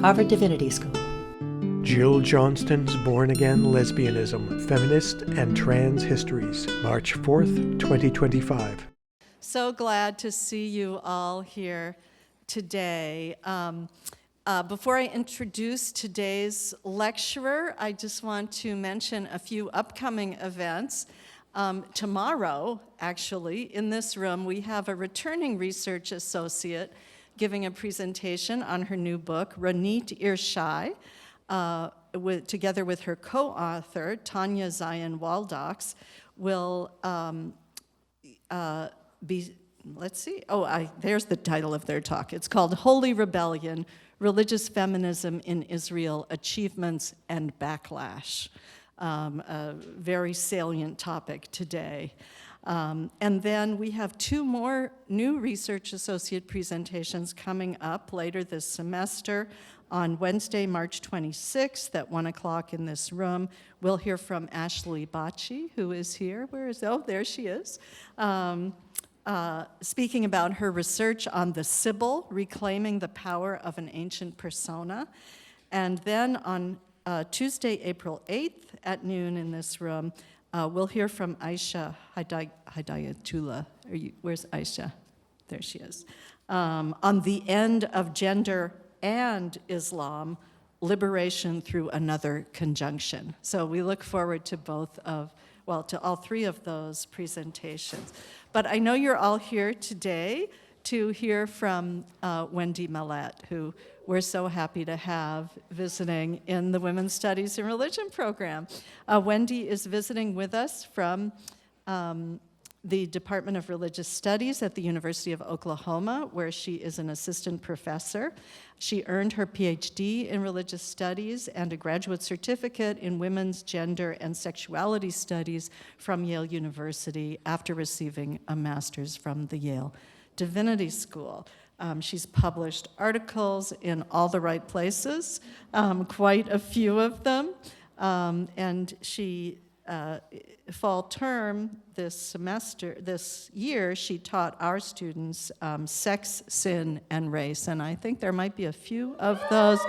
Harvard Divinity School. Jill Johnston's Born Again Lesbianism, Feminist and Trans Histories, March 4th, 2025. So glad to see you all here today. Before I introduce today's lecturer, I just want to mention a few upcoming events. Tomorrow, actually, in this room, we have a returning research associate giving a presentation on her new book, Ronit Irshai, together with her co-author, Tanya Zion Waldox, will be, there's the title of their talk. It's called Holy Rebellion, Religious Feminism in Israel, Achievements and Backlash. A very salient topic today. And then we have two more new research associate presentations coming up later this semester. On Wednesday, March 26th at 1 o'clock in this room, we'll hear from Ashley Butch, who is here. There she is. Speaking about her research on the Sibyl, reclaiming the power of an ancient persona. And then on Tuesday, April 8th at noon in this room, we'll hear from Aisha Hidayatullah. Where's Aisha? There she is. On the end of gender and Islam, liberation through another conjunction. So we look forward to to all three of those presentations. But I know you're all here today to hear from Wendy Mallette, who we're so happy to have visiting in the Women's Studies and Religion program. Wendy is visiting with us from the Department of Religious Studies at the University of Oklahoma, where she is an assistant professor. She earned her PhD in religious studies and a graduate certificate in women's gender and sexuality studies from Yale University after receiving a master's from the Yale Divinity School. She's published articles in all the right places, quite a few of them, and she fall term this year, she taught our students sex, sin, and race, and I think there might be a few of those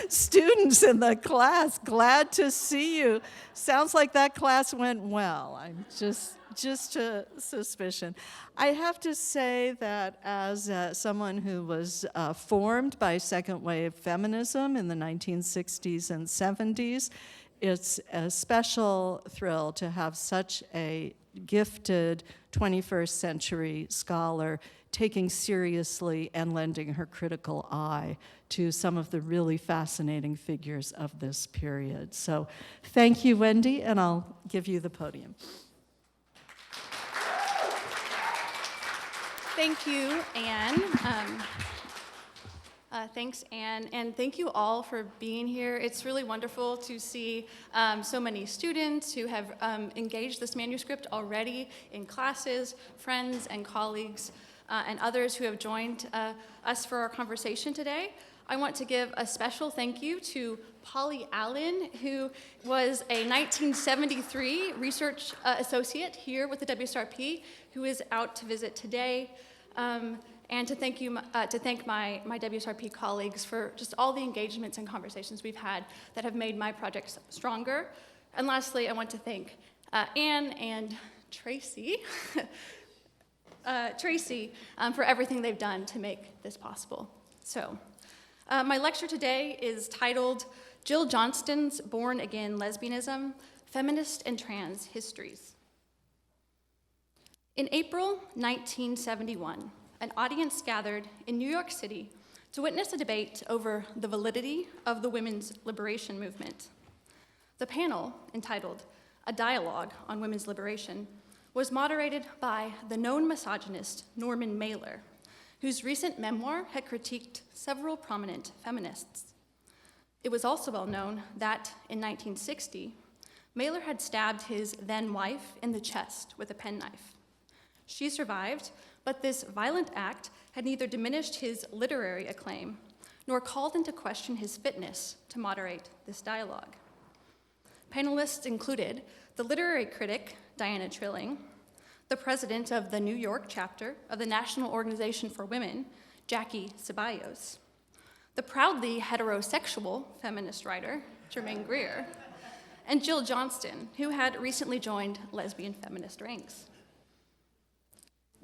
students in the class. Glad to see you. Sounds like that class went well. I'm just a suspicion. I have to say that as someone who was formed by second wave feminism in the 1960s and 70s, it's a special thrill to have such a gifted 21st century scholar taking seriously and lending her critical eye to some of the really fascinating figures of this period. So thank you, Wendy, and I'll give you the podium. Thank you, Anne. Thanks, Anne, and thank you all for being here. It's really wonderful to see so many students who have engaged this manuscript already in classes, friends and colleagues, and others who have joined us for our conversation today. I want to give a special thank you to Pauli Allen, who was a 1973 research associate here with the WSRP, who is out to visit today. And to thank my WSRP colleagues for just all the engagements and conversations we've had that have made my projects stronger. And lastly, I want to thank Anne and Tracy, for everything they've done to make this possible. So, my lecture today is titled Jill Johnston's Born Again Lesbianism, Feminist and Trans Histories. In April 1971, an audience gathered in New York City to witness a debate over the validity of the women's liberation movement. The panel, entitled A Dialogue on Women's Liberation, was moderated by the known misogynist Norman Mailer, whose recent memoir had critiqued several prominent feminists. It was also well known that in 1960, Mailer had stabbed his then wife in the chest with a penknife. She survived, but this violent act had neither diminished his literary acclaim nor called into question his fitness to moderate this dialogue. Panelists included the literary critic Diana Trilling, the president of the New York chapter of the National Organization for Women, Jackie Ceballos, the proudly heterosexual feminist writer, Germaine Greer, and Jill Johnston, who had recently joined lesbian feminist ranks.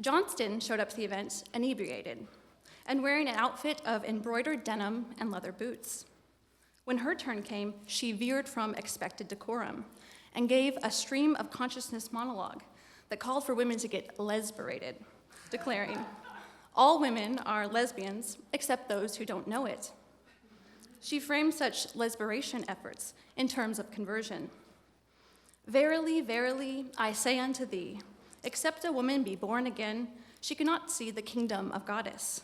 Johnston showed up to the event inebriated and wearing an outfit of embroidered denim and leather boots. When her turn came, she veered from expected decorum and gave a stream of consciousness monologue that called for women to get lesberated, declaring, "All women are lesbians except those who don't know it." She framed such lesberation efforts in terms of conversion. "Verily, verily, I say unto thee, except a woman be born again, she cannot see the kingdom of Goddess.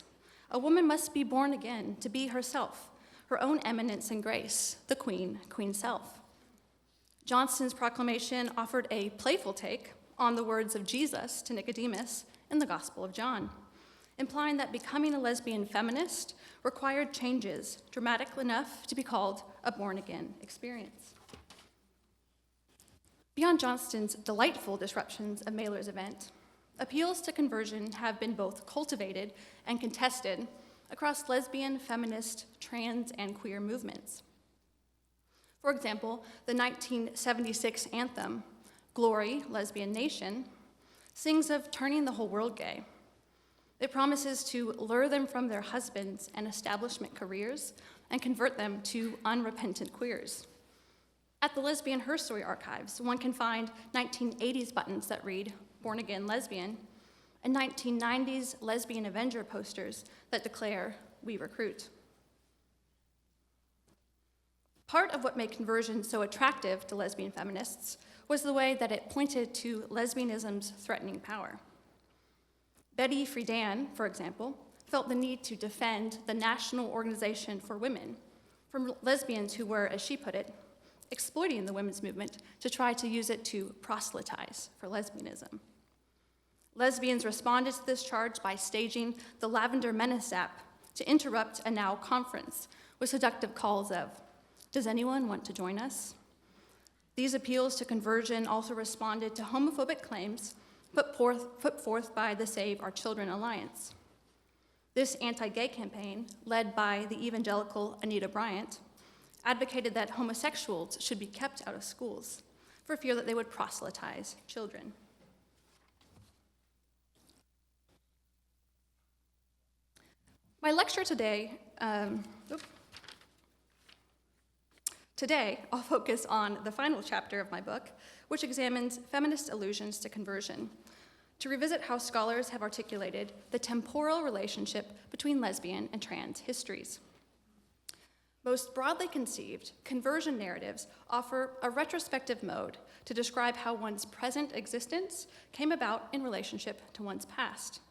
A woman must be born again to be herself, her own eminence and grace, the queen, queen self." Johnston's proclamation offered a playful take on the words of Jesus to Nicodemus in the Gospel of John, implying that becoming a lesbian feminist required changes dramatic enough to be called a born-again experience. Beyond Johnston's delightful disruptions of Mailer's event, appeals to conversion have been both cultivated and contested across lesbian, feminist, trans, and queer movements. For example, the 1976 anthem, "Glory, Lesbian Nation," sings of turning the whole world gay. It promises to lure them from their husbands and establishment careers and convert them to unrepentant queers. At the Lesbian Her Story archives, one can find 1980s buttons that read, "Born Again Lesbian," and 1990s Lesbian Avenger posters that declare, "We recruit." Part of what made conversion so attractive to lesbian feminists was the way that it pointed to lesbianism's threatening power. Betty Friedan, for example, felt the need to defend the National Organization for Women from lesbians who were, as she put it, exploiting the women's movement to try to use it to proselytize for lesbianism. Lesbians responded to this charge by staging the Lavender Menace app to interrupt a NOW conference with seductive calls of, "Does anyone want to join us?" These appeals to conversion also responded to homophobic claims put forth by the Save Our Children Alliance. This anti-gay campaign, led by the evangelical Anita Bryant, advocated that homosexuals should be kept out of schools for fear that they would proselytize children. My lecture today, I'll focus on the final chapter of my book, which examines feminist allusions to conversion, to revisit how scholars have articulated the temporal relationship between lesbian and trans histories. Most broadly conceived, conversion narratives offer a retrospective mode to describe how one's present existence came about in relationship to one's past.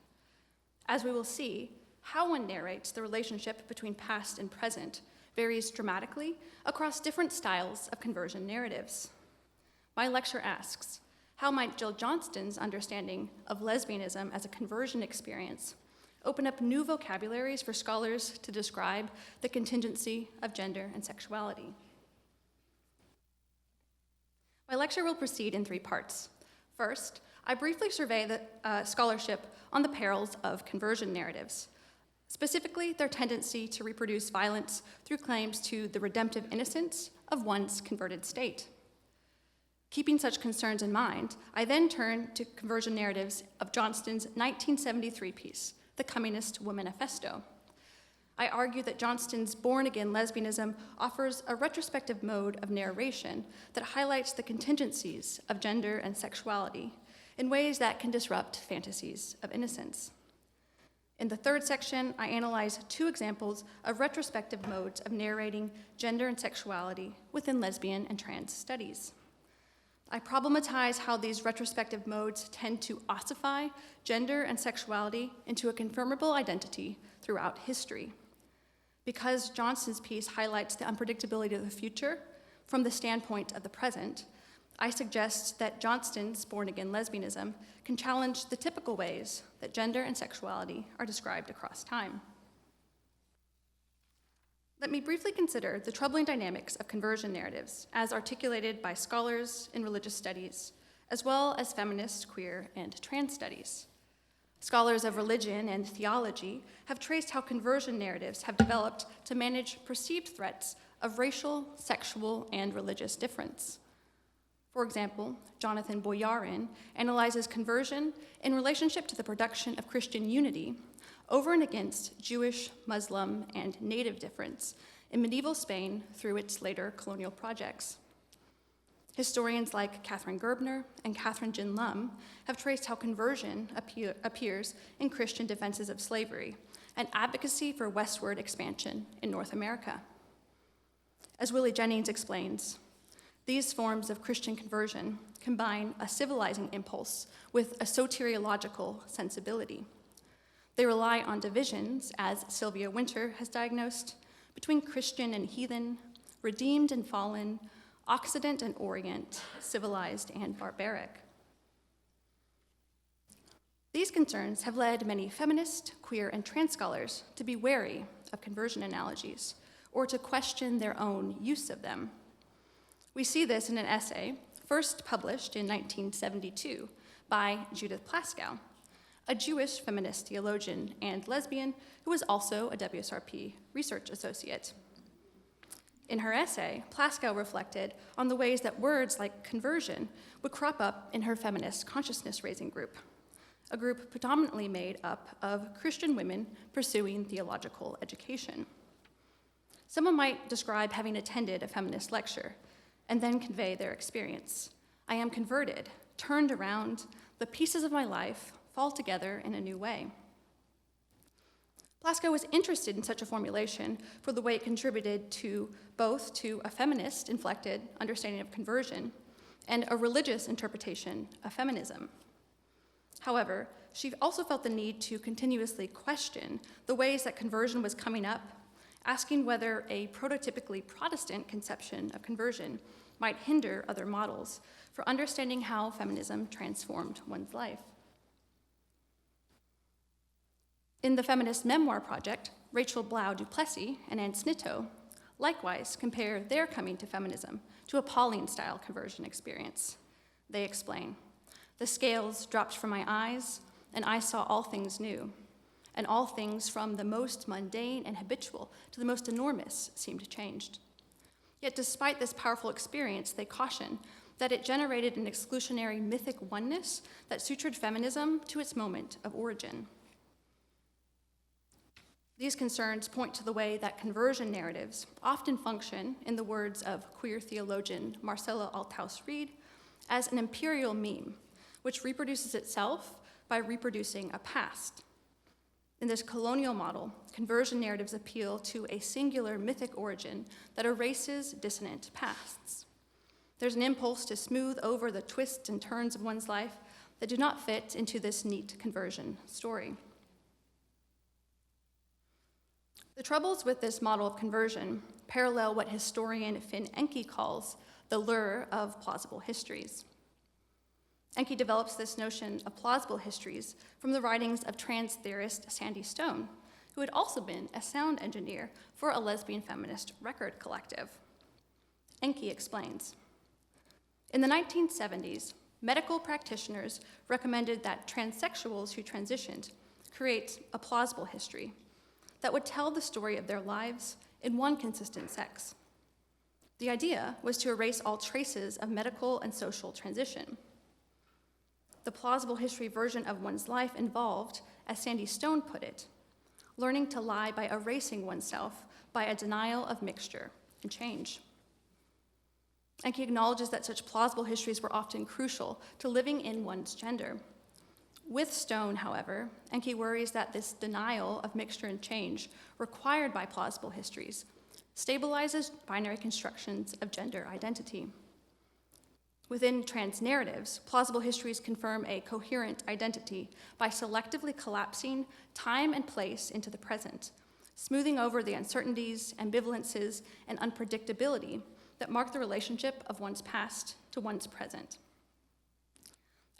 As we will see, how one narrates the relationship between past and present varies dramatically across different styles of conversion narratives. My lecture asks, how might Jill Johnston's understanding of lesbianism as a conversion experience open up new vocabularies for scholars to describe the contingency of gender and sexuality? My lecture will proceed in 3 parts. First, I briefly survey the scholarship on the perils of conversion narratives, specifically their tendency to reproduce violence through claims to the redemptive innocence of one's converted state. Keeping such concerns in mind, I then turn to conversion narratives of Johnston's 1973 piece, The Communist Womanifesto. I argue that Johnston's born-again lesbianism offers a retrospective mode of narration that highlights the contingencies of gender and sexuality in ways that can disrupt fantasies of innocence. In the third section, I analyze 2 examples of retrospective modes of narrating gender and sexuality within lesbian and trans studies. I problematize how these retrospective modes tend to ossify gender and sexuality into a confirmable identity throughout history. Because Johnston's piece highlights the unpredictability of the future from the standpoint of the present, I suggest that Johnston's born-again lesbianism can challenge the typical ways that gender and sexuality are described across time. Let me briefly consider the troubling dynamics of conversion narratives as articulated by scholars in religious studies, as well as feminist, queer, and trans studies. Scholars of religion and theology have traced how conversion narratives have developed to manage perceived threats of racial, sexual, and religious difference. For example, Jonathan Boyarin analyzes conversion in relationship to the production of Christian unity over and against Jewish, Muslim, and Native difference in medieval Spain through its later colonial projects. Historians like Catherine Gerbner and Catherine Jin Lum have traced how conversion appears in Christian defenses of slavery and advocacy for westward expansion in North America. As Willie Jennings explains, these forms of Christian conversion combine a civilizing impulse with a soteriological sensibility. They rely on divisions, as Sylvia Winter has diagnosed, between Christian and heathen, redeemed and fallen, Occident and Orient, civilized and barbaric. These concerns have led many feminist, queer, and trans scholars to be wary of conversion analogies or to question their own use of them. We see this in an essay first published in 1972 by Judith Plaskow, a Jewish feminist theologian and lesbian who was also a WSRP research associate. In her essay, Plaskow reflected on the ways that words like conversion would crop up in her feminist consciousness-raising group, a group predominantly made up of Christian women pursuing theological education. Someone might describe having attended a feminist lecture and then convey their experience. I am converted, turned around, the pieces of my life fall together in a new way. Plaskow was interested in such a formulation for the way it contributed to both to a feminist-inflected understanding of conversion and a religious interpretation of feminism. However, she also felt the need to continuously question the ways that conversion was coming up, asking whether a prototypically Protestant conception of conversion might hinder other models for understanding how feminism transformed one's life. In the Feminist Memoir Project, Rachel Blau-Duplessis and Anne Snitto likewise compare their coming to feminism to a Pauline-style conversion experience. They explain, "The scales dropped from my eyes, and I saw all things new, and all things from the most mundane and habitual to the most enormous seemed changed. Yet despite this powerful experience, they caution that it generated an exclusionary mythic oneness that sutured feminism to its moment of origin." These concerns point to the way that conversion narratives often function, in the words of queer theologian Marcella Althaus-Reid, as an imperial meme, which reproduces itself by reproducing a past. In this colonial model, conversion narratives appeal to a singular mythic origin that erases dissonant pasts. There's an impulse to smooth over the twists and turns of one's life that do not fit into this neat conversion story. The troubles with this model of conversion parallel what historian Finn Enke calls the lure of plausible histories. Enke develops this notion of plausible histories from the writings of trans theorist Sandy Stone, who had also been a sound engineer for a lesbian feminist record collective. Enke explains, "In the 1970s, medical practitioners recommended that transsexuals who transitioned create a plausible history that would tell the story of their lives in one consistent sex. The idea was to erase all traces of medical and social transition. The plausible history version of one's life involved, as Sandy Stone put it, learning to lie by erasing oneself by a denial of mixture and change." Enke acknowledges that such plausible histories were often crucial to living in one's gender. With Stone, however, Enke worries that this denial of mixture and change required by plausible histories stabilizes binary constructions of gender identity. Within trans narratives, plausible histories confirm a coherent identity by selectively collapsing time and place into the present, smoothing over the uncertainties, ambivalences, and unpredictability that mark the relationship of one's past to one's present.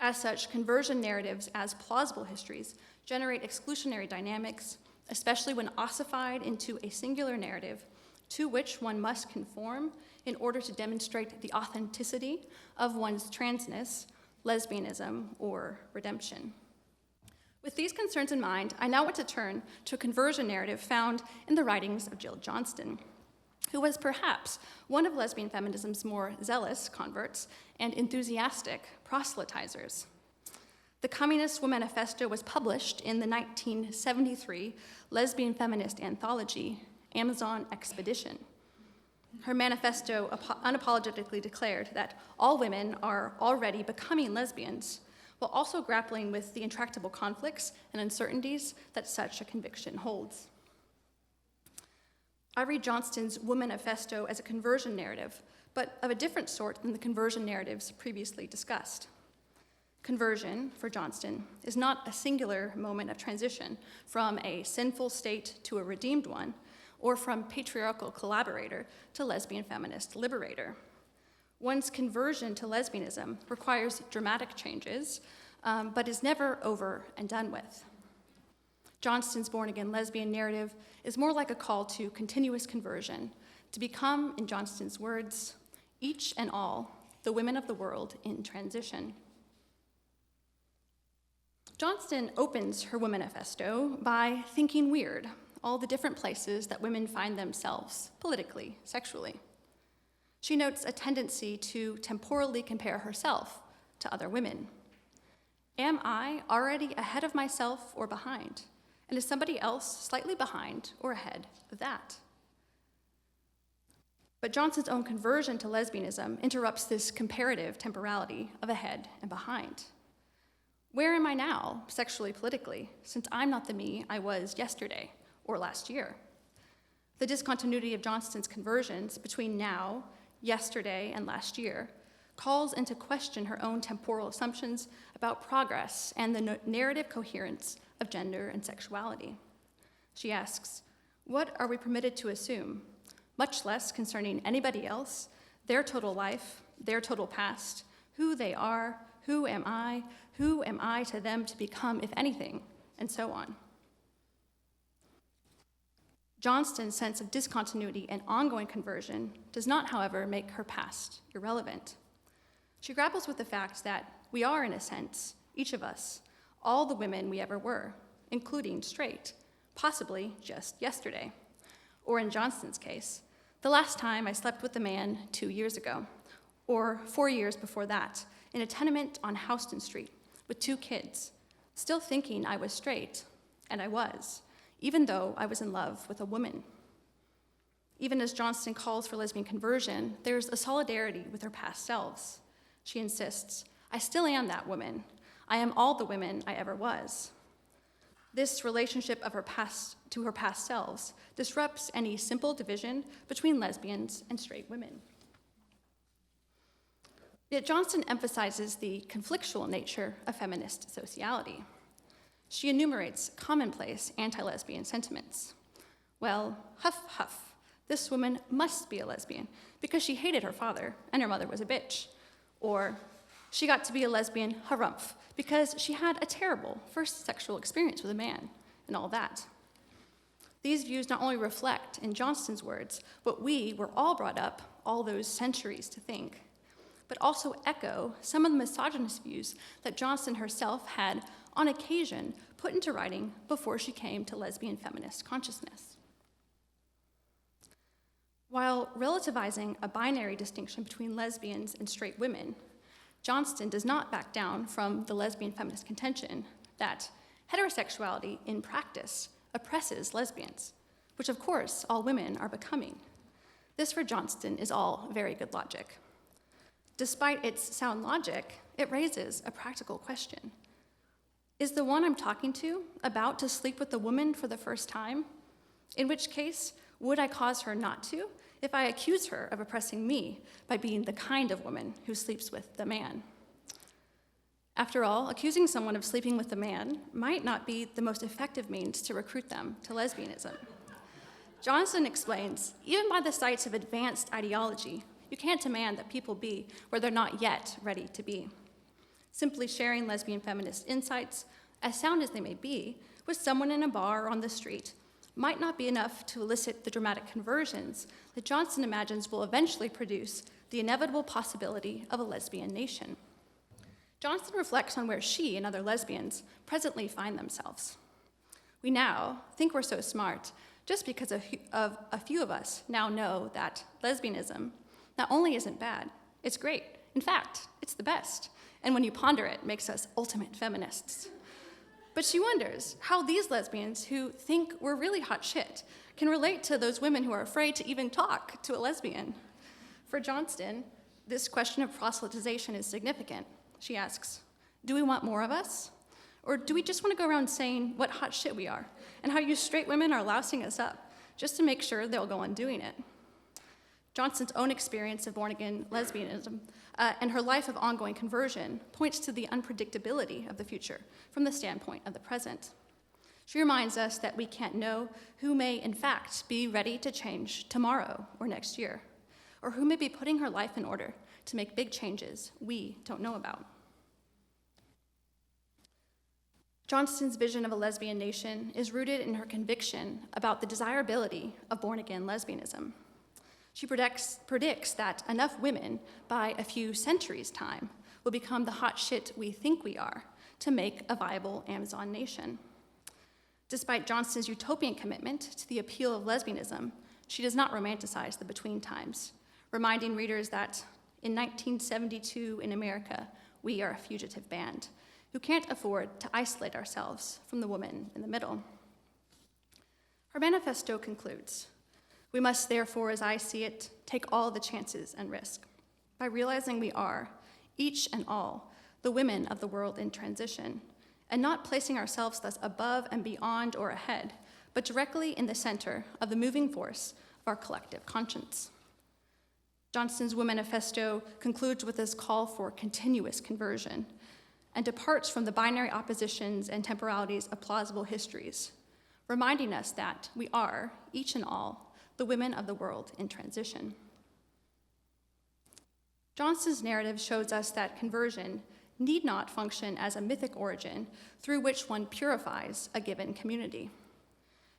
As such, conversion narratives as plausible histories generate exclusionary dynamics, especially when ossified into a singular narrative to which one must conform in order to demonstrate the authenticity of one's transness, lesbianism, or redemption. With these concerns in mind, I now want to turn to a conversion narrative found in the writings of Jill Johnston, who was perhaps one of lesbian feminism's more zealous converts and enthusiastic proselytizers. The Communist Womanifesto was published in the 1973 lesbian feminist anthology, Amazon Expedition. Her manifesto unapologetically declared that all women are already becoming lesbians, while also grappling with the intractable conflicts and uncertainties that such a conviction holds. I read Johnston's Womanifesto as a conversion narrative, but of a different sort than the conversion narratives previously discussed. Conversion, for Johnston, is not a singular moment of transition from a sinful state to a redeemed one, or from patriarchal collaborator to lesbian feminist liberator. One's conversion to lesbianism requires dramatic changes, but is never over and done with. Johnston's born-again lesbian narrative is more like a call to continuous conversion, to become, in Johnston's words, each and all the women of the world in transition. Johnston opens her Womanifesto by thinking weird, all the different places that women find themselves, politically, sexually. She notes a tendency to temporally compare herself to other women. Am I already ahead of myself or behind? And is somebody else slightly behind or ahead of that? But Johnston's own conversion to lesbianism interrupts this comparative temporality of ahead and behind. Where am I now, sexually, politically, since I'm not the me I was yesterday or last year? The discontinuity of Johnston's conversions between now, yesterday, and last year calls into question her own temporal assumptions about progress and the narrative coherence of gender and sexuality. She asks, what are we permitted to assume, much less concerning anybody else, their total life, their total past, who they are, who am I to them to become, if anything, and so on. Johnston's sense of discontinuity and ongoing conversion does not, however, make her past irrelevant. She grapples with the fact that we are, in a sense, each of us, all the women we ever were, including straight, possibly just yesterday. Or in Johnston's case, the last time I slept with a man 2 years ago, or 4 years before that, in a tenement on Houston Street with 2 kids, still thinking I was straight, and I was, even though I was in love with a woman. Even as Johnston calls for lesbian conversion, there's a solidarity with her past selves. She insists, I still am that woman. I am all the women I ever was. This relationship of her past to her past selves disrupts any simple division between lesbians and straight women. Yet Johnston emphasizes the conflictual nature of feminist sociality. She enumerates commonplace anti-lesbian sentiments. Well, huff, huff, this woman must be a lesbian because she hated her father and her mother was a bitch. Or, she got to be a lesbian harumph because she had a terrible first sexual experience with a man, and all that. These views not only reflect, in Johnston's words, what we were all brought up all those centuries to think, but also echo some of the misogynist views that Johnston herself had, on occasion, put into writing before she came to lesbian feminist consciousness. While relativizing a binary distinction between lesbians and straight women, Johnston does not back down from the lesbian feminist contention that heterosexuality in practice oppresses lesbians, which of course all women are becoming. This for Johnston is all very good logic. Despite its sound logic, it raises a practical question. Is the one I'm talking to about to sleep with a woman for the first time? In which case, would I cause her not to if I accuse her of oppressing me by being the kind of woman who sleeps with the man? After all, accusing someone of sleeping with a man might not be the most effective means to recruit them to lesbianism. Johnston explains, even by the sights of advanced ideology, you can't demand that people be where they're not yet ready to be. Simply sharing lesbian feminist insights, as sound as they may be, with someone in a bar or on the street might not be enough to elicit the dramatic conversions that Johnston imagines will eventually produce the inevitable possibility of a lesbian nation. Johnston reflects on where she and other lesbians presently find themselves. We now think we're so smart just because a few of us now know that lesbianism not only isn't bad, it's great. In fact, it's the best. And when you ponder it, makes us ultimate feminists. But she wonders how these lesbians who think we're really hot shit can relate to those women who are afraid to even talk to a lesbian. For Johnston, this question of proselytization is significant. She asks, do we want more of us? Or do we just want to go around saying what hot shit we are and how you straight women are lousing us up just to make sure they'll go on doing it? Johnston's own experience of born-again lesbianism and her life of ongoing conversion points to the unpredictability of the future from the standpoint of the present. She reminds us that we can't know who may, in fact, be ready to change tomorrow or next year, or who may be putting her life in order to make big changes we don't know about. Johnston's vision of a lesbian nation is rooted in her conviction about the desirability of born-again lesbianism. She predicts that enough women, by a few centuries' time, will become the hot shit we think we are to make a viable Amazon nation. Despite Johnston's utopian commitment to the appeal of lesbianism, she does not romanticize the between times, reminding readers that in 1972 in America, we are a fugitive band who can't afford to isolate ourselves from the woman in the middle. Her manifesto concludes, we must therefore, as I see it, take all the chances and risk by realizing we are, each and all, the women of the world in transition, and not placing ourselves thus above and beyond or ahead, but directly in the center of the moving force of our collective conscience. Johnston's womanifesto concludes with this call for continuous conversion and departs from the binary oppositions and temporalities of plausible histories, reminding us that we are, each and all, the women of the world in transition. Johnston's narrative shows us that conversion need not function as a mythic origin through which one purifies a given community.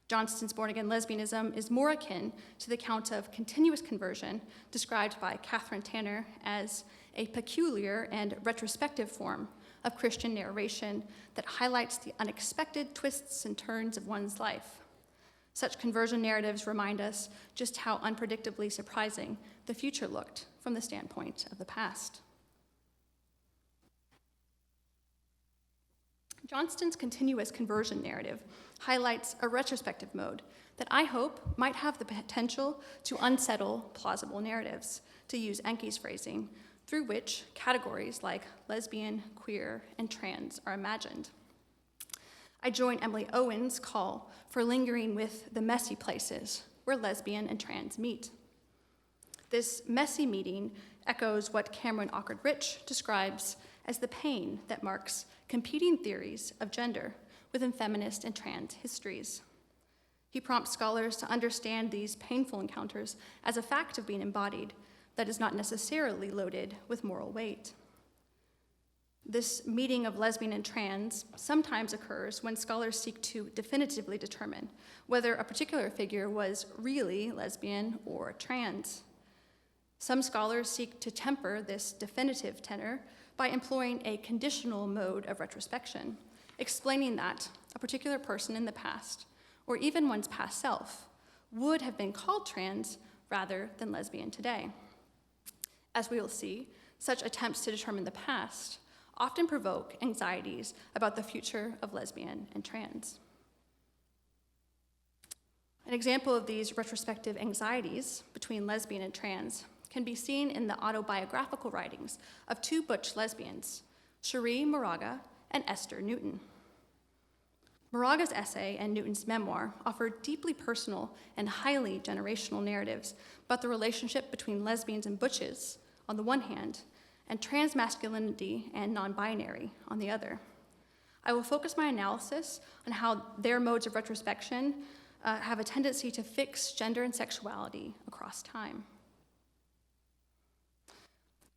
Johnston's born-again lesbianism is more akin to the account of continuous conversion described by Catherine Tanner as a peculiar and retrospective form of Christian narration that highlights the unexpected twists and turns of one's life. Such conversion narratives remind us just how unpredictably surprising the future looked from the standpoint of the past. Johnston's continuous conversion narrative highlights a retrospective mode that I hope might have the potential to unsettle plausible narratives, to use Enki's phrasing, through which categories like lesbian, queer, and trans are imagined. I join Emily Owen's call for lingering with the messy places where lesbian and trans meet. This messy meeting echoes what Cameron Awkward-Rich describes as the pain that marks competing theories of gender within feminist and trans histories. He prompts scholars to understand these painful encounters as a fact of being embodied that is not necessarily loaded with moral weight. This meeting of lesbian and trans sometimes occurs when scholars seek to definitively determine whether a particular figure was really lesbian or trans. Some scholars seek to temper this definitive tenor by employing a conditional mode of retrospection, explaining that a particular person in the past, or even one's past self, would have been called trans rather than lesbian today. As we will see, such attempts to determine the past often provoke anxieties about the future of lesbian and trans. An example of these retrospective anxieties between lesbian and trans can be seen in the autobiographical writings of two butch lesbians, Cherie Moraga and Esther Newton. Moraga's essay and Newton's memoir offer deeply personal and highly generational narratives about the relationship between lesbians and butches on the one hand, and transmasculinity and non-binary on the other. I will focus my analysis on how their modes of retrospection have a tendency to fix gender and sexuality across time.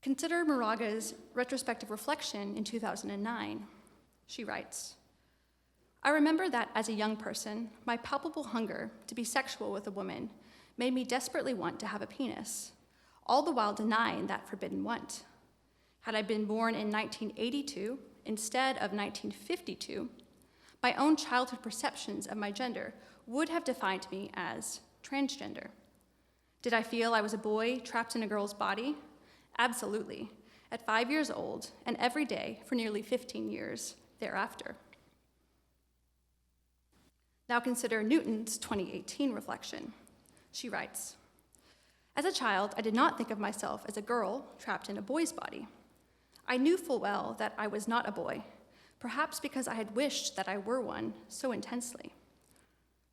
Consider Moraga's retrospective reflection in 2009. She writes, I remember that as a young person, my palpable hunger to be sexual with a woman made me desperately want to have a penis, all the while denying that forbidden want. Had I been born in 1982 instead of 1952, my own childhood perceptions of my gender would have defined me as transgender. Did I feel I was a boy trapped in a girl's body? Absolutely, at 5 years old and every day for nearly 15 years thereafter. Now consider Newton's 2018 reflection. She writes, "As a child, I did not think of myself as a girl trapped in a boy's body. I knew full well that I was not a boy, perhaps because I had wished that I were one so intensely.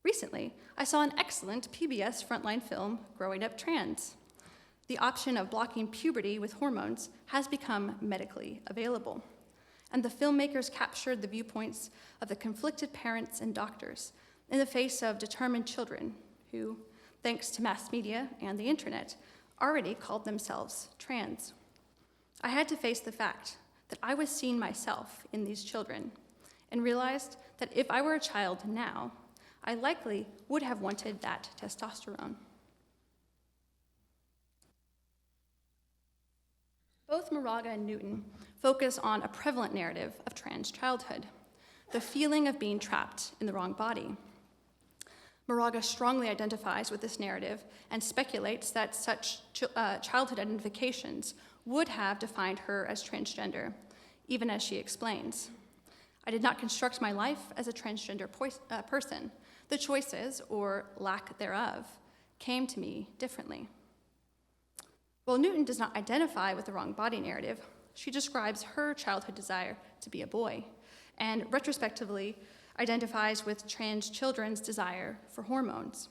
Recently, I saw an excellent PBS Frontline film, Growing Up Trans. The option of blocking puberty with hormones has become medically available, and the filmmakers captured the viewpoints of the conflicted parents and doctors in the face of determined children who, thanks to mass media and the internet, already called themselves trans. I had to face the fact that I was seeing myself in these children and realized that if I were a child now, I likely would have wanted that testosterone." Both Moraga and Newton focus on a prevalent narrative of trans childhood, the feeling of being trapped in the wrong body. Moraga strongly identifies with this narrative and speculates that such childhood identifications would have defined her as transgender, even as she explains, "I did not construct my life as a transgender person. The choices, or lack thereof, came to me differently." While Newton does not identify with the wrong body narrative, she describes her childhood desire to be a boy, and retrospectively identifies with trans children's desire for hormones.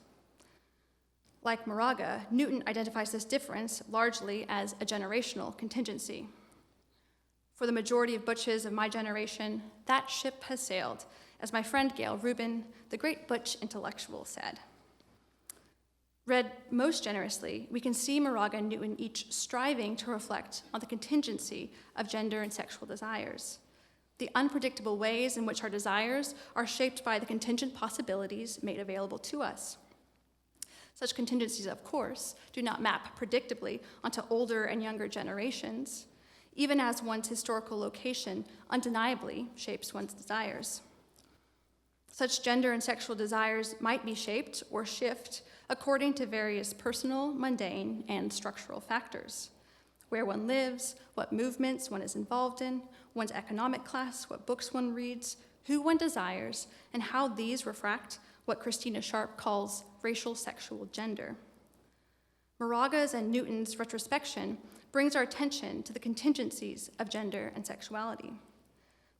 Like Moraga, Newton identifies this difference largely as a generational contingency. "For the majority of butches of my generation, that ship has sailed, as my friend Gail Rubin, the great butch intellectual, said." Read most generously, we can see Moraga and Newton each striving to reflect on the contingency of gender and sexual desires, the unpredictable ways in which our desires are shaped by the contingent possibilities made available to us. Such contingencies, of course, do not map predictably onto older and younger generations, even as one's historical location undeniably shapes one's desires. Such gender and sexual desires might be shaped or shift according to various personal, mundane, and structural factors: where one lives, what movements one is involved in, one's economic class, what books one reads, who one desires, and how these refract what Christina Sharp calls racial sexual gender. Moraga's and Newton's retrospection brings our attention to the contingencies of gender and sexuality.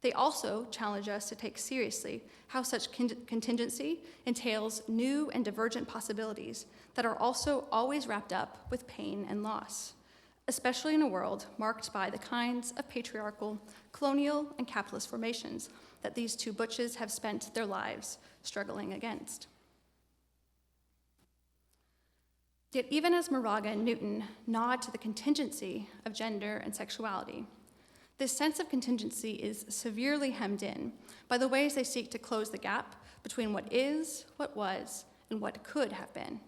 They also challenge us to take seriously how such contingency entails new and divergent possibilities that are also always wrapped up with pain and loss, especially in a world marked by the kinds of patriarchal, colonial, and capitalist formations that these two butches have spent their lives struggling against. Yet even as Moraga and Newton nod to the contingency of gender and sexuality, this sense of contingency is severely hemmed in by the ways they seek to close the gap between what is, what was, and what could have been.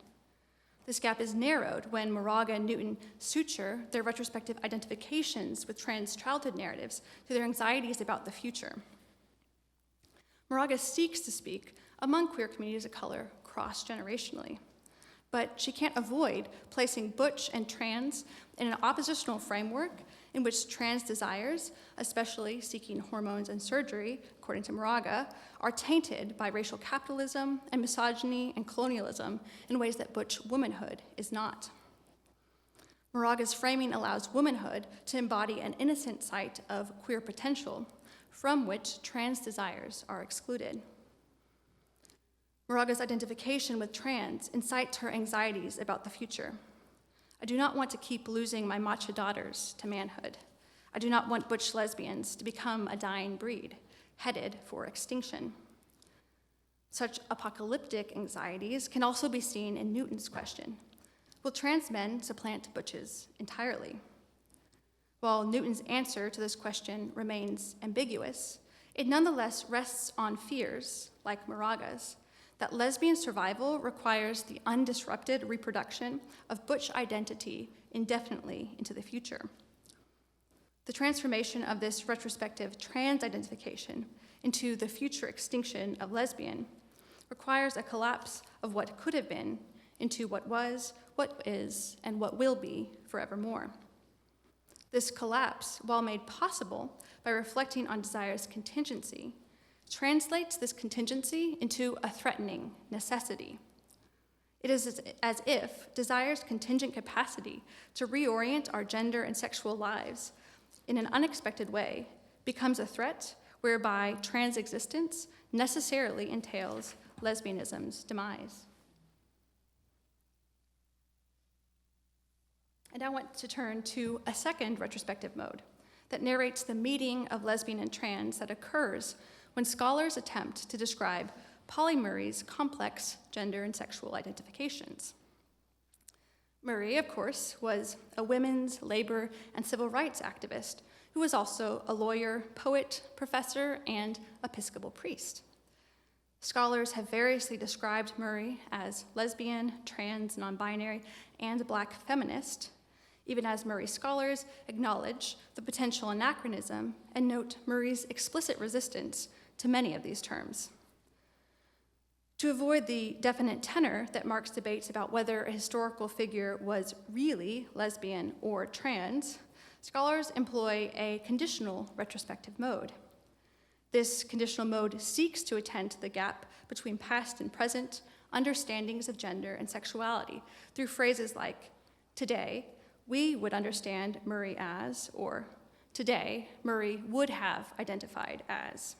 This gap is narrowed when Moraga and Newton suture their retrospective identifications with trans childhood narratives to their anxieties about the future. Moraga seeks to speak among queer communities of color cross-generationally, but she can't avoid placing butch and trans in an oppositional framework in which trans desires, especially seeking hormones and surgery, according to Moraga, are tainted by racial capitalism and misogyny and colonialism in ways that butch womanhood is not. Moraga's framing allows womanhood to embody an innocent site of queer potential from which trans desires are excluded. Moraga's identification with trans incites her anxieties about the future. "I do not want to keep losing my macho daughters to manhood. I do not want butch lesbians to become a dying breed, headed for extinction." Such apocalyptic anxieties can also be seen in Newton's question: will trans men supplant butches entirely? While Newton's answer to this question remains ambiguous, it nonetheless rests on fears, like Moraga's, that lesbian survival requires the undisrupted reproduction of butch identity indefinitely into the future. The transformation of this retrospective trans identification into the future extinction of lesbian requires a collapse of what could have been into what was, what is, and what will be forevermore. This collapse, while made possible by reflecting on desire's contingency, translates this contingency into a threatening necessity. It is as if desire's contingent capacity to reorient our gender and sexual lives in an unexpected way becomes a threat whereby trans existence necessarily entails lesbianism's demise. And I want to turn to a second retrospective mode that narrates the meeting of lesbian and trans that occurs when scholars attempt to describe Pauli Murray's complex gender and sexual identifications. Murray, of course, was a women's, labor, and civil rights activist who was also a lawyer, poet, professor, and Episcopal priest. Scholars have variously described Murray as lesbian, trans, non-binary, and Black feminist, even as Murray scholars acknowledge the potential anachronism and note Murray's explicit resistance to many of these terms. To avoid the definite tenor that marks debates about whether a historical figure was really lesbian or trans, scholars employ a conditional retrospective mode. This conditional mode seeks to attend to the gap between past and present understandings of gender and sexuality through phrases like, today, we would understand Murray as, or today, Murray would have identified as.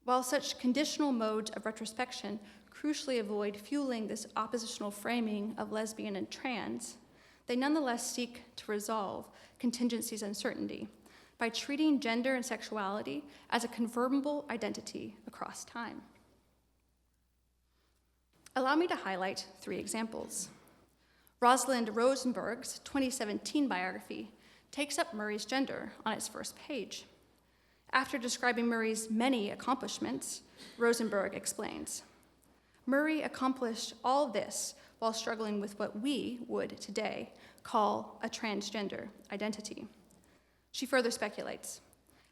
While such conditional modes of retrospection crucially avoid fueling this oppositional framing of lesbian and trans, they nonetheless seek to resolve contingency's uncertainty by treating gender and sexuality as a confirmable identity across time. Allow me to highlight 3 examples. Rosalind Rosenberg's 2017 biography takes up Murray's gender on its first page. After describing Murray's many accomplishments, Rosenberg explains, Murray accomplished all this while struggling with what we would today call a transgender identity. She further speculates,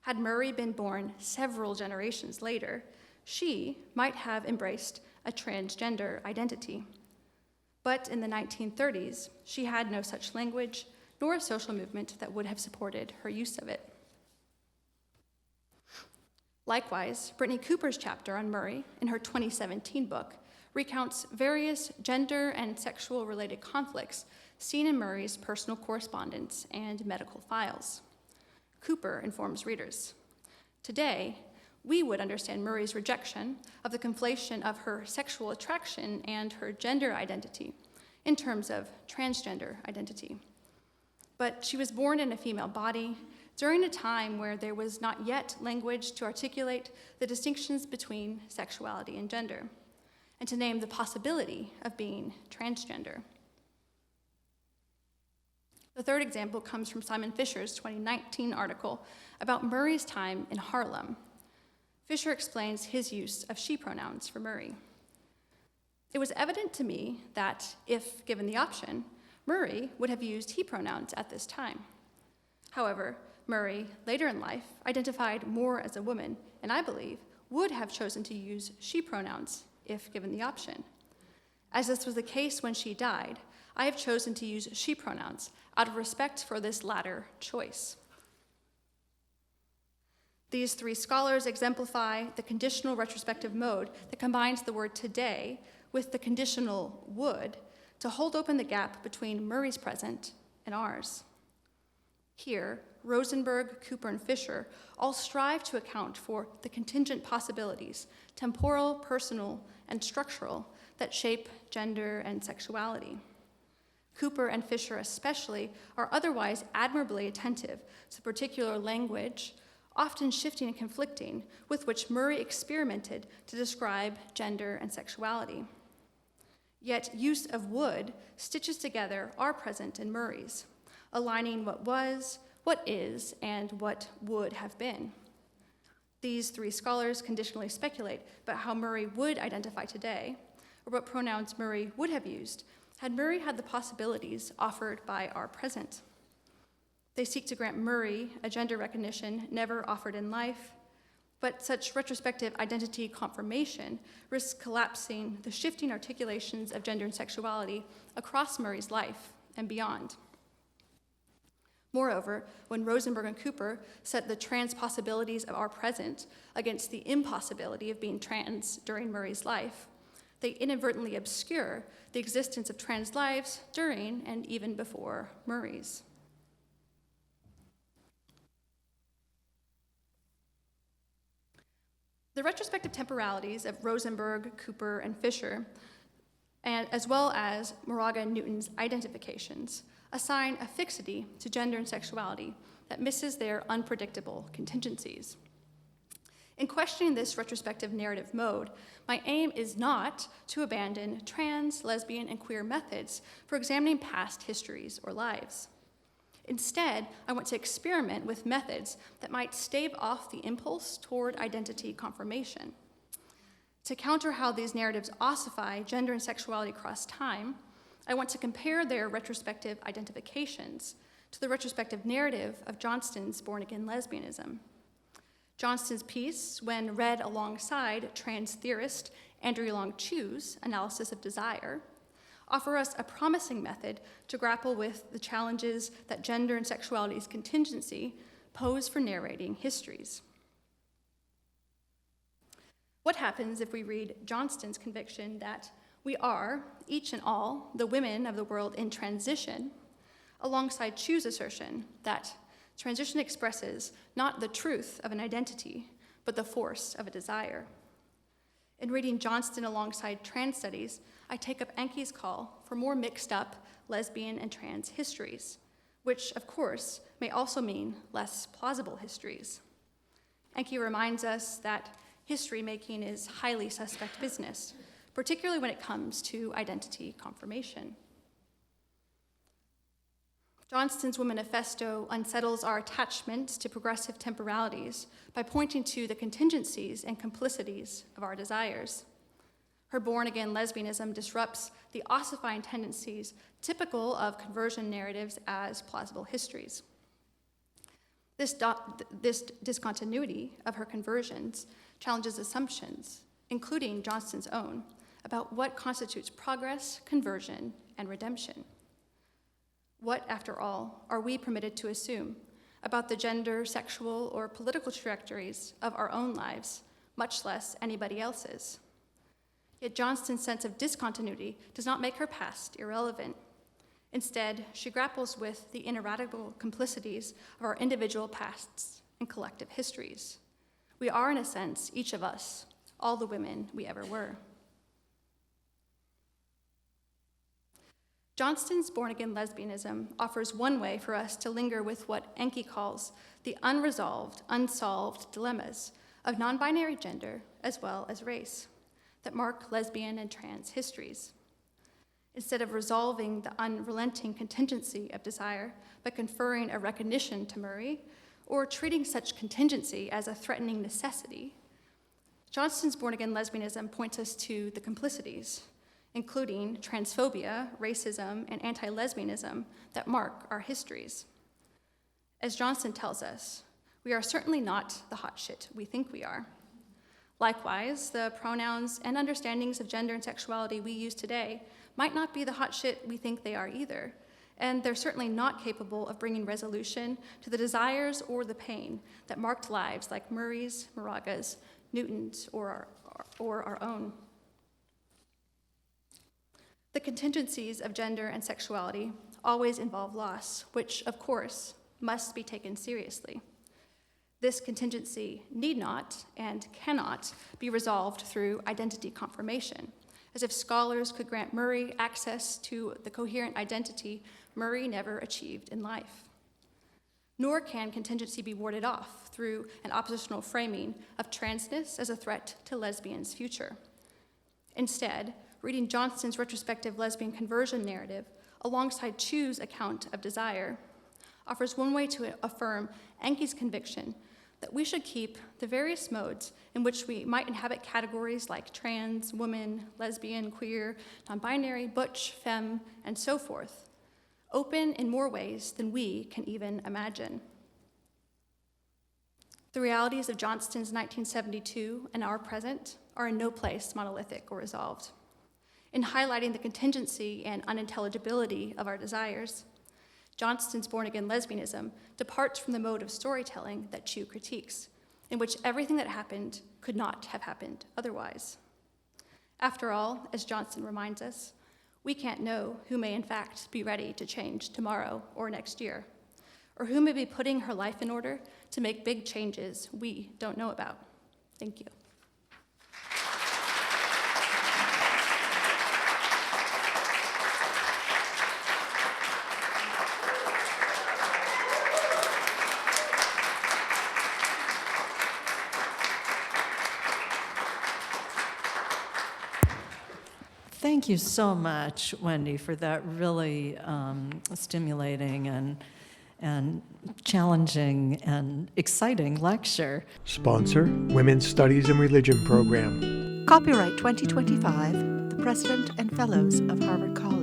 had Murray been born several generations later, she might have embraced a transgender identity. But in the 1930s, she had no such language nor a social movement that would have supported her use of it. Likewise, Brittany Cooper's chapter on Murray in her 2017 book recounts various gender and sexual-related conflicts seen in Murray's personal correspondence and medical files. Cooper informs readers, today, we would understand Murray's rejection of the conflation of her sexual attraction and her gender identity in terms of transgender identity. But she was born in a female body during a time where there was not yet language to articulate the distinctions between sexuality and gender, and to name the possibility of being transgender. The third example comes from Simon Fisher's 2019 article about Murray's time in Harlem. Fisher explains his use of she pronouns for Murray. It was evident to me that, if given the option, Murray would have used he pronouns at this time. However, Murray, later in life, identified more as a woman, and I believe would have chosen to use she pronouns if given the option. As this was the case when she died, I have chosen to use she pronouns out of respect for this latter choice. These 3 scholars exemplify the conditional retrospective mode that combines the word today with the conditional would to hold open the gap between Murray's present and ours. Here, Rosenberg, Cooper, and Fisher all strive to account for the contingent possibilities, temporal, personal, and structural, that shape gender and sexuality. Cooper and Fisher especially are otherwise admirably attentive to particular language, often shifting and conflicting, with which Murray experimented to describe gender and sexuality. Yet use of would stitches together our present and Murray's, aligning what was, what is, and what would have been. These 3 scholars conditionally speculate about how Murray would identify today, or what pronouns Murray would have used had Murray had the possibilities offered by our present. They seek to grant Murray a gender recognition never offered in life, but such retrospective identity confirmation risks collapsing the shifting articulations of gender and sexuality across Murray's life and beyond. Moreover, when Rosenberg and Cooper set the trans possibilities of our present against the impossibility of being trans during Murray's life, they inadvertently obscure the existence of trans lives during and even before Murray's. The retrospective temporalities of Rosenberg, Cooper, and Fisher, and as well as Moraga and Newton's identifications, assign a fixity to gender and sexuality that misses their unpredictable contingencies. In questioning this retrospective narrative mode, my aim is not to abandon trans, lesbian, and queer methods for examining past histories or lives. Instead, I want to experiment with methods that might stave off the impulse toward identity confirmation. To counter how these narratives ossify gender and sexuality across time, I want to compare their retrospective identifications to the retrospective narrative of Johnston's born-again lesbianism. Johnston's piece, when read alongside trans theorist Andrew Long Chu's analysis of desire, offer us a promising method to grapple with the challenges that gender and sexuality's contingency pose for narrating histories. What happens if we read Johnston's conviction that we are, each and all, the women of the world in transition, alongside Chu's assertion that transition expresses not the truth of an identity, but the force of a desire? In reading Johnston alongside trans studies, I take up Enki's call for more mixed up lesbian and trans histories, which, of course, may also mean less plausible histories. Enki reminds us that history making is highly suspect business, particularly when it comes to identity confirmation. Johnston's womanifesto unsettles our attachments to progressive temporalities by pointing to the contingencies and complicities of our desires. Her born-again lesbianism disrupts the ossifying tendencies typical of conversion narratives as plausible histories. This discontinuity of her conversions challenges assumptions, including Johnston's own, about what constitutes progress, conversion, and redemption. What, after all, are we permitted to assume about the gender, sexual, or political trajectories of our own lives, much less anybody else's? Yet Johnston's sense of discontinuity does not make her past irrelevant. Instead, she grapples with the ineradicable complicities of our individual pasts and collective histories. We are, in a sense, each of us, all the women we ever were. Johnston's born-again lesbianism offers one way for us to linger with what Enki calls the unresolved, unsolved dilemmas of non-binary gender as well as race that mark lesbian and trans histories. Instead of resolving the unrelenting contingency of desire by conferring a recognition to Murray or treating such contingency as a threatening necessity, Johnston's born-again lesbianism points us to the complicities, including transphobia, racism, and anti-lesbianism that mark our histories. As Johnston tells us, we are certainly not the hot shit we think we are. Likewise, the pronouns and understandings of gender and sexuality we use today might not be the hot shit we think they are either, and they're certainly not capable of bringing resolution to the desires or the pain that marked lives like Murray's, Moraga's, Newton's, or our own. The contingencies of gender and sexuality always involve loss, which, of course, must be taken seriously. This contingency need not and cannot be resolved through identity confirmation, as if scholars could grant Murray access to the coherent identity Murray never achieved in life. Nor can contingency be warded off through an oppositional framing of transness as a threat to lesbians' future. Instead, reading Johnston's retrospective lesbian conversion narrative alongside Chu's account of desire offers one way to affirm Enki's conviction that we should keep the various modes in which we might inhabit categories like trans, woman, lesbian, queer, non-binary, butch, femme, and so forth, open in more ways than we can even imagine. The realities of Johnston's 1972 and our present are in no place monolithic or resolved. In highlighting the contingency and unintelligibility of our desires, Johnston's born-again lesbianism departs from the mode of storytelling that Chu critiques, in which everything that happened could not have happened otherwise. After all, as Johnston reminds us, we can't know who may in fact be ready to change tomorrow or next year, or who may be putting her life in order to make big changes we don't know about. Thank you. Thank you so much, Wendy, for that really stimulating and challenging and exciting lecture. Sponsor, Women's Studies and Religion Program. Copyright 2025, the President and Fellows of Harvard College.